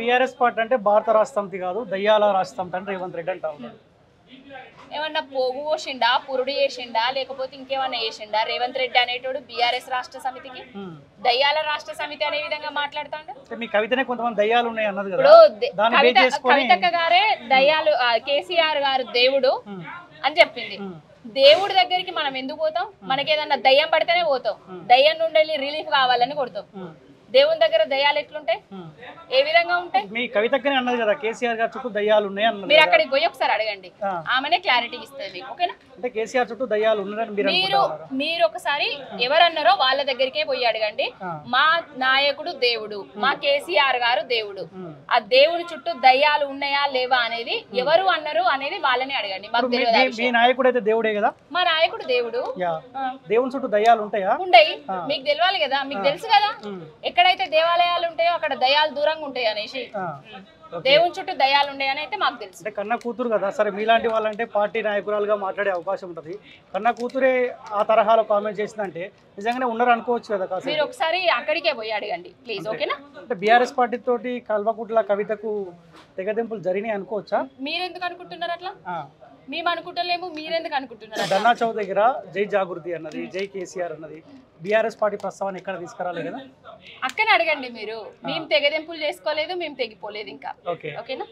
BRS party అంటే భారత రాష్ట్ర సమితి కాదు, దయ్యాల రాష్ట్ర సమితి అంటే రేవంత్ రెడ్డి అంటా ఉన్నాడు. ఏమన్నా పోగు పోసిండా, పురుడు చేసిండా, లేకపోతే ఇంకేమన్నా చేసిండా రేవంత్ రెడ్డి అనేటోడు బీఆర్ఎస్ రాష్ట్ర సమితికి? దయ్యాల రాష్ట్ర సమితి అనే విధంగా మాట్లాడుతాడు. మీ కవితనే కొంతమంది దయ్యాలు ఉన్నాయి అన్నది కదా, ఇప్పుడు కవితక్క గారే దయ్యాలు, కేసీఆర్ గారు దేవుడు అని చెప్పింది. దేవుడి దగ్గరికి మనం ఎందుకు పోతాం? మనకి ఏదన్నా దయ్యం పడితేనే పోతాం, దయ్యం నుండి రిలీఫ్ కావాలని కొడతాం. దేవుని దగ్గర దయ్యాలు ఎట్లుంటాయి, ఏ విధంగా ఉంటాయి? మీ కవితక్కనే అన్నది కదా కేసీఆర్ గారి చుట్టూ దయ్యాలు ఉన్నాయి అన్నది. మీరు అక్కడికి పోయి ఒకసారి అడగండి, ఆమెనే క్లారిటీ ఇస్తుంది. ఓకేనా? అంటే కేసీఆర్ చుట్టూ దయ్యాలు ఉన్నారని మీరు ఒకసారి ఎవరన్నారో వాళ్ళ దగ్గరికే పోయి అడగండి. మా నాయకుడు దేవుడు, మా కేసీఆర్ గారు దేవుడు, ఆ దేవుడి చుట్టూ దయ్యాలు ఉన్నాయా లేవా అనేది ఎవరు అన్నారు అనేది వాళ్ళని అడగండి. మాకు తెలియదు. మీ నాయకుడు అయితే దేవుడే కదా? మా నాయకుడు దేవుడు. దేవుని చుట్టూ దయ్యాలు ఉంటాయా? ఉండయి. మీకు తెలియాలి కదా, మీకు తెలుసు కదా ఎక్కడైతే దేవాలయాలు ఉంటాయో అక్కడ దయ్యాలు దూరంగా ఉంటాయి అనేసి. దేవుని చుట్టూ దయ్యాలు ఉంటాయి అని అయితే మాకు తెలుసు. అంటే కన్నా కూతురు కదా, సరే మీలాంటి వాళ్ళంటే పార్టీ నాయకురాలుగా మాట్లాడే అవకాశం ఉంటుంది. కన్నా కూతురే ఆ తరహాలో కామెంట్ చేసిందంటే నిజంగానే ఉన్నారు అనుకోవచ్చు కదా. మీరు ఒకసారి అక్కడికే పోయి అడగండి ప్లీజ్. ఓకేనా? అంటే బీఆర్ఎస్ పార్టీ తోటి కల్వకుట్ల కవితకు తెగదెంపులు జరిగినాయి అనుకోవచ్చా? మీరెందుకు అనుకుంటున్నారు అట్లా? మేము అనుకుంటలేము, మీరెందుకు అనుకుంటున్నారు? ధర్నా చౌక్ దగ్గర జై జాగృతి అన్నది, జై కేసీఆర్ అన్నది, బీఆర్ఎస్ పార్టీ ప్రస్తావన ఎక్కడ తీసుకురాలి కదా, అక్కనే అడగండి మీరు. మేము తెగదెంపులు చేసుకోలేదు, మేము తెగిపోలేదు ఇంకా. ఓకేనా?